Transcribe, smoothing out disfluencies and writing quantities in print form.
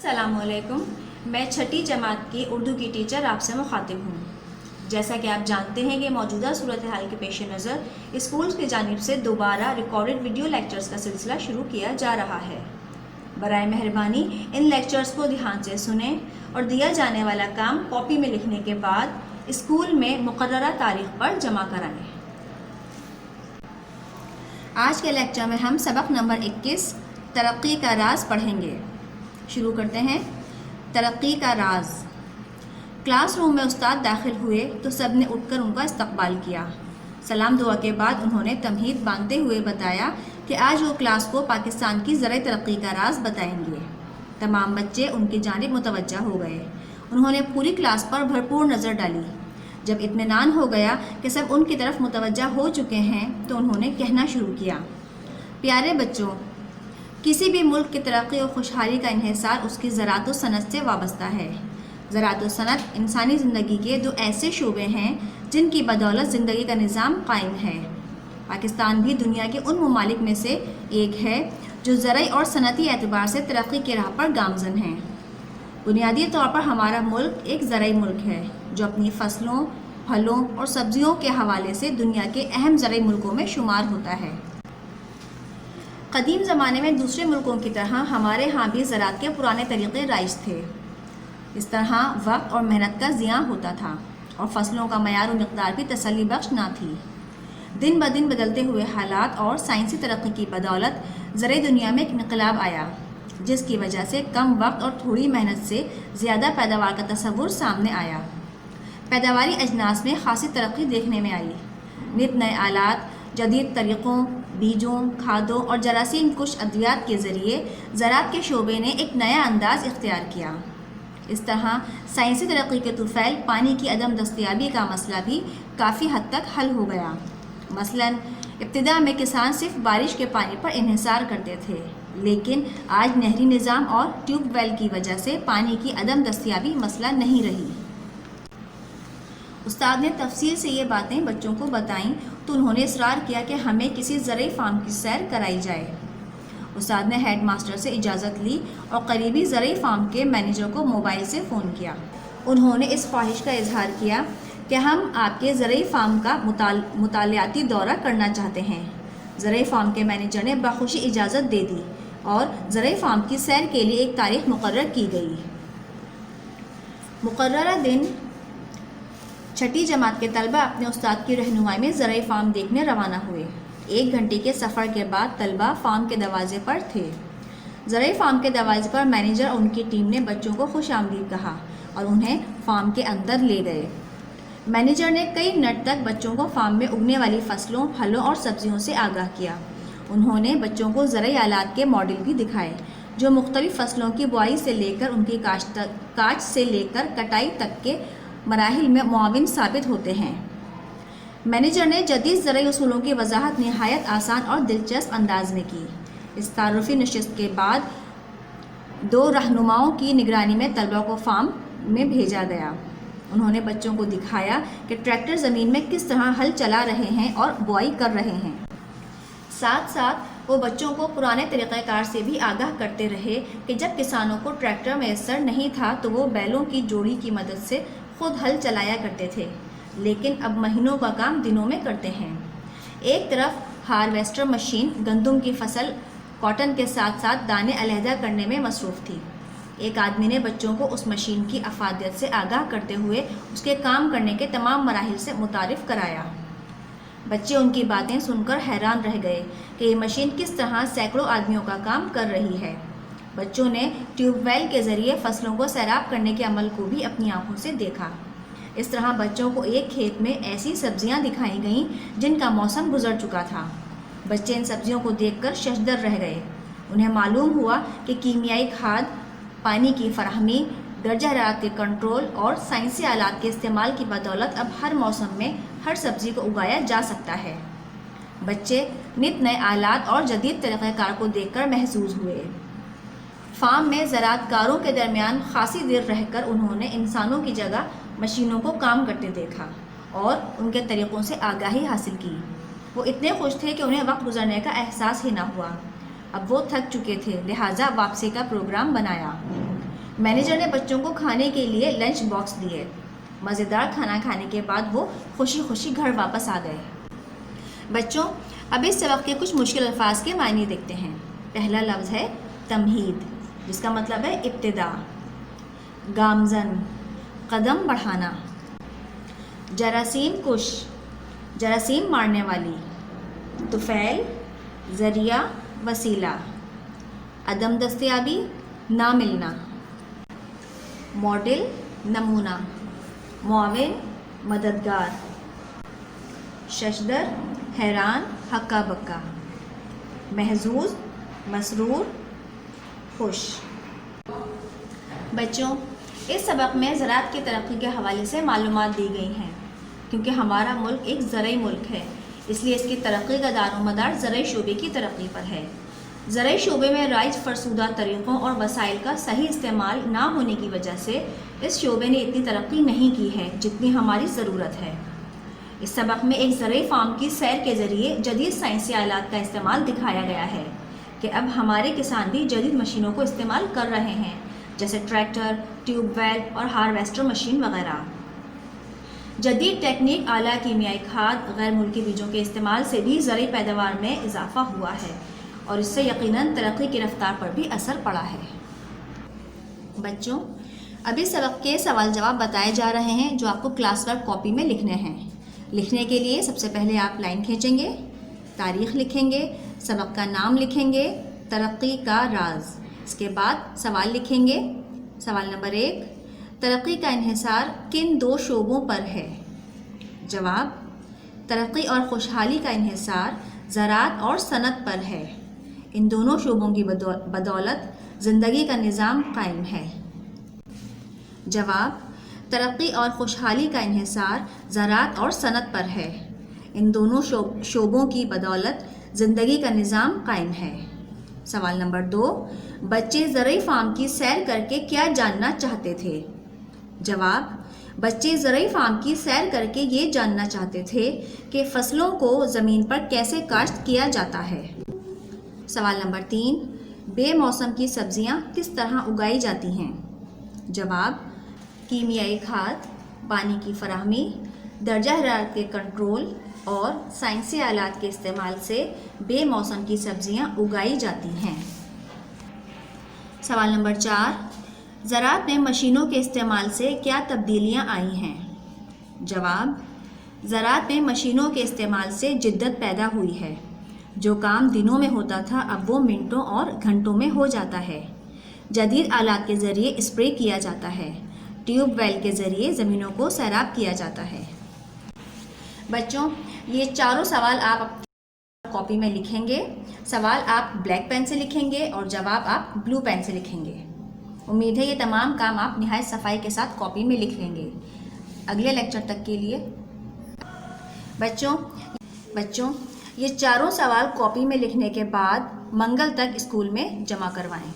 السلام علیکم، میں چھٹی جماعت کی اردو کی ٹیچر آپ سے مخاطب ہوں۔ جیسا کہ آپ جانتے ہیں کہ موجودہ صورتحال کے پیش نظر اسکولز کی جانب سے دوبارہ ریکارڈڈ ویڈیو لیکچرز کا سلسلہ شروع کیا جا رہا ہے۔ برائے مہربانی ان لیکچرز کو دھیان سے سنیں اور دیا جانے والا کام کاپی میں لکھنے کے بعد اسکول میں مقررہ تاریخ پر جمع کرائیں۔ آج کے لیکچر میں ہم سبق نمبر 21 ترقی کا راز پڑھیں گے۔ شروع کرتے ہیں۔ ترقی کا راز۔ کلاس روم میں استاد داخل ہوئے تو سب نے اٹھ کر ان کا استقبال کیا۔ سلام دعا کے بعد انہوں نے تمہید باندھتے ہوئے بتایا کہ آج وہ کلاس کو پاکستان کی زرعی ترقی کا راز بتائیں گے۔ تمام بچے ان کی جانب متوجہ ہو گئے۔ انہوں نے پوری کلاس پر بھرپور نظر ڈالی۔ جب اطمینان ہو گیا کہ سب ان کی طرف متوجہ ہو چکے ہیں تو انہوں نے کہنا شروع کیا۔ پیارے بچوں، کسی بھی ملک کی ترقی اور خوشحالی کا انحصار اس کی زراعت و صنعت سے وابستہ ہے۔ زراعت و صنعت انسانی زندگی کے دو ایسے شعبے ہیں جن کی بدولت زندگی کا نظام قائم ہے۔ پاکستان بھی دنیا کے ان ممالک میں سے ایک ہے جو زرعی اور صنعتی اعتبار سے ترقی کی راہ پر گامزن ہیں۔ بنیادی طور پر ہمارا ملک ایک زرعی ملک ہے جو اپنی فصلوں، پھلوں اور سبزیوں کے حوالے سے دنیا کے اہم زرعی ملکوں میں شمار ہوتا ہے۔ قدیم زمانے میں دوسرے ملکوں کی طرح ہمارے ہاں بھی زراعت کے پرانے طریقے رائج تھے۔ اس طرح وقت اور محنت کا ضیاع ہوتا تھا اور فصلوں کا معیار و مقدار بھی تسلی بخش نہ تھی۔ دن بدن بدلتے ہوئے حالات اور سائنسی ترقی کی بدولت زرعی دنیا میں ایک انقلاب آیا جس کی وجہ سے کم وقت اور تھوڑی محنت سے زیادہ پیداوار کا تصور سامنے آیا۔ پیداواری اجناس میں خاصی ترقی دیکھنے میں آئی۔ نت نئے آلات، جدید طریقوں، بیجوں، کھادوں اور جراثیم کش ادویات کے ذریعے زراعت کے شعبے نے ایک نیا انداز اختیار کیا۔ اس طرح سائنسی ترقی کے طفیل پانی کی عدم دستیابی کا مسئلہ بھی کافی حد تک حل ہو گیا۔ مثلاً ابتدا میں کسان صرف بارش کے پانی پر انحصار کرتے تھے، لیکن آج نہری نظام اور ٹیوب ویل کی وجہ سے پانی کی عدم دستیابی مسئلہ نہیں رہی۔ استاد نے تفصیل سے یہ باتیں بچوں کو بتائیں تو انہوں نے اصرار کیا کہ ہمیں کسی زرعی فارم کی سیر کرائی جائے۔ استاد نے ہیڈ ماسٹر سے اجازت لی اور قریبی زرعی فارم کے مینیجر کو موبائل سے فون کیا۔ انہوں نے اس خواہش کا اظہار کیا کہ ہم آپ کے زرعی فارم کا مطالعاتی دورہ کرنا چاہتے ہیں۔ زرعی فارم کے مینیجر نے بخوشی اجازت دے دی اور زرعی فارم کی سیر کے لیے ایک تاریخ مقرر کی گئی۔ مقررہ دن چھٹی جماعت کے طلبہ اپنے استاد کی رہنمائی میں زرعی فارم دیکھنے روانہ ہوئے۔ 1 گھنٹے کے سفر کے بعد طلبہ فارم کے دروازے پر تھے۔ زرعی فارم کے دروازے پر مینیجر اور ان کی ٹیم نے بچوں کو خوش آمدید کہا اور انہیں فارم کے اندر لے گئے۔ مینیجر نے کئی منٹ تک بچوں کو فارم میں اگنے والی فصلوں، پھلوں اور سبزیوں سے آگاہ کیا۔ انہوں نے بچوں کو زرعی آلات کے ماڈل بھی دکھائے جو مختلف فصلوں کی بوائی سے لے کر ان کی کاشت سے لے کر کٹائی تک کے مراحل میں معاون ثابت ہوتے ہیں۔ مینیجر نے جدید زرعی اصولوں کی وضاحت نہایت آسان اور دلچسپ انداز میں کی۔ اس تعارفی نشست کے بعد 2 رہنماؤں کی نگرانی میں طلبہ کو فارم میں بھیجا گیا۔ انہوں نے بچوں کو دکھایا کہ ٹریکٹر زمین میں کس طرح ہل چلا رہے ہیں اور بوائی کر رہے ہیں۔ ساتھ ساتھ وہ بچوں کو پرانے طریقہ کار سے بھی آگاہ کرتے رہے کہ جب کسانوں کو ٹریکٹر میسر نہیں تھا تو وہ بیلوں کی جوڑی کی مدد سے خود ہل چلایا کرتے تھے، لیکن اب مہینوں کا کام دنوں میں کرتے ہیں۔ ایک طرف ہارویسٹر مشین گندم کی فصل کاٹن کے ساتھ ساتھ دانے علیحدہ کرنے میں مصروف تھی۔ ایک آدمی نے بچوں کو اس مشین کی افادیت سے آگاہ کرتے ہوئے اس کے کام کرنے کے تمام مراحل سے متعارف کرایا۔ بچے ان کی باتیں سن کر حیران رہ گئے کہ یہ مشین کس طرح سینکڑوں آدمیوں کا کام کر رہی ہے۔ بچوں نے ٹیوب ویل کے ذریعے فصلوں کو سیراب کرنے کے عمل کو بھی اپنی آنکھوں سے دیکھا۔ اس طرح بچوں کو ایک کھیت میں ایسی سبزیاں دکھائی گئیں جن کا موسم گزر چکا تھا۔ بچے ان سبزیوں کو دیکھ کر ششدر رہ گئے۔ انہیں معلوم ہوا کہ کیمیائی کھاد، پانی کی فراہمی، درجہ حرارت کے کنٹرول اور سائنسی آلات کے استعمال کی بدولت اب ہر موسم میں ہر سبزی کو اگایا جا سکتا ہے۔ بچے نت نئے آلات اور جدید طریقہ کار کو دیکھ کر محظوظ ہوئے۔ فارم میں زراعت کاروں کے درمیان خاصی دیر رہ کر انہوں نے انسانوں کی جگہ مشینوں کو کام کرتے دیکھا اور ان کے طریقوں سے آگاہی حاصل کی۔ وہ اتنے خوش تھے کہ انہیں وقت گزرنے کا احساس ہی نہ ہوا۔ اب وہ تھک چکے تھے، لہٰذا واپسی کا پروگرام بنایا۔ مینیجر نے بچوں کو کھانے کے لیے لنچ باکس دیے. مزیدار کھانا کھانے کے بعد وہ خوشی خوشی گھر واپس آ گئے. بچوں اب اس سبق کے کچھ مشکل الفاظ کے معنی دیکھتے ہیں. پہلا لفظ ہے تمہید، جس کا مطلب ہے ابتدا. گامزن قدم بڑھانا. جراثیم کش جراثیم مارنے والی. طفیل ذریعہ وسیلہ. عدم دستیابی نہ ملنا. ماڈل نمونہ. معاون مددگار. ششدر حیران ہکا بکا. محظوظ مسرور خوش. بچوں اس سبق میں زراعت کی ترقی کے حوالے سے معلومات دی گئی ہیں. کیونکہ ہمارا ملک ایک زرعی ملک ہے، اس لیے اس کی ترقی کا دار و مدار زرعی شعبے کی ترقی پر ہے. زرعی شعبے میں رائج فرسودہ طریقوں اور وسائل کا صحیح استعمال نہ ہونے کی وجہ سے اس شعبے نے اتنی ترقی نہیں کی ہے جتنی ہماری ضرورت ہے. اس سبق میں ایک زرعی فارم کی سیر کے ذریعے جدید سائنسی آلات کا استعمال دکھایا گیا ہے کہ اب ہمارے کسان بھی جدید مشینوں کو استعمال کر رہے ہیں، جیسے ٹریکٹر، ٹیوب ویل اور ہارویسٹر مشین وغیرہ. جدید ٹیکنیک، اعلیٰ کیمیائی کھاد، غیر ملکی بیجوں کے استعمال سے بھی زرعی پیداوار میں اضافہ ہوا ہے اور اس سے یقیناً ترقی کی رفتار پر بھی اثر پڑا ہے. بچوں ابھی سبق کے سوال جواب بتائے جا رہے ہیں جو آپ کو کلاس ورک کاپی میں لکھنے ہیں. لکھنے کے لیے سب سے پہلے آپ لائن کھینچیں گے، تاریخ لکھیں گے، سبق کا نام لکھیں گے، ترقی کا راز. اس کے بعد سوال لکھیں گے. سوال نمبر 1، ترقی کا انحصار کن 2 شعبوں پر ہے؟ جواب، ترقی اور خوشحالی کا انحصار زراعت اور صنعت پر ہے. ان دونوں شعبوں کی بدولت زندگی کا نظام قائم ہے. جواب، ترقی اور خوشحالی کا انحصار زراعت اور صنعت پر ہے. ان دونوں شعبوں کی بدولت زندگی کا نظام قائم ہے. سوال نمبر 2، بچے زرعی فارم کی سیر کر کے کیا جاننا چاہتے تھے؟ جواب، بچے زرعی فارم کی سیر کر کے یہ جاننا چاہتے تھے کہ فصلوں کو زمین پر کیسے کاشت کیا جاتا ہے. سوال نمبر 3، بے موسم کی سبزیاں کس طرح اگائی جاتی ہیں؟ جواب، کیمیائی کھاد، پانی کی فراہمی، درجہ حرارت کے کنٹرول اور سائنسی آلات کے استعمال سے بے موسم کی سبزیاں اگائی جاتی ہیں. سوال نمبر 4، زراعت میں مشینوں کے استعمال سے کیا تبدیلیاں آئی ہیں؟ جواب، زراعت میں مشینوں کے استعمال سے جدت پیدا ہوئی ہے. جو کام دنوں میں ہوتا تھا اب وہ منٹوں اور گھنٹوں میں ہو جاتا ہے. جدید آلات کے ذریعے اسپرے کیا جاتا ہے. ٹیوب ویل کے ذریعے زمینوں کو سیراب کیا جاتا ہے. بچوں یہ چاروں سوال آپ اپنی کاپی میں لکھیں گے. سوال آپ بلیک پین سے لکھیں گے اور جواب آپ بلو پین سے لکھیں گے. امید ہے یہ تمام کام آپ نہایت صفائی کے ساتھ کاپی میں لکھ لیں گے. اگلے لیکچر تک کے لیے بچوں یہ چاروں سوال کاپی میں لکھنے کے بعد منگل تک اسکول میں جمع کروائیں.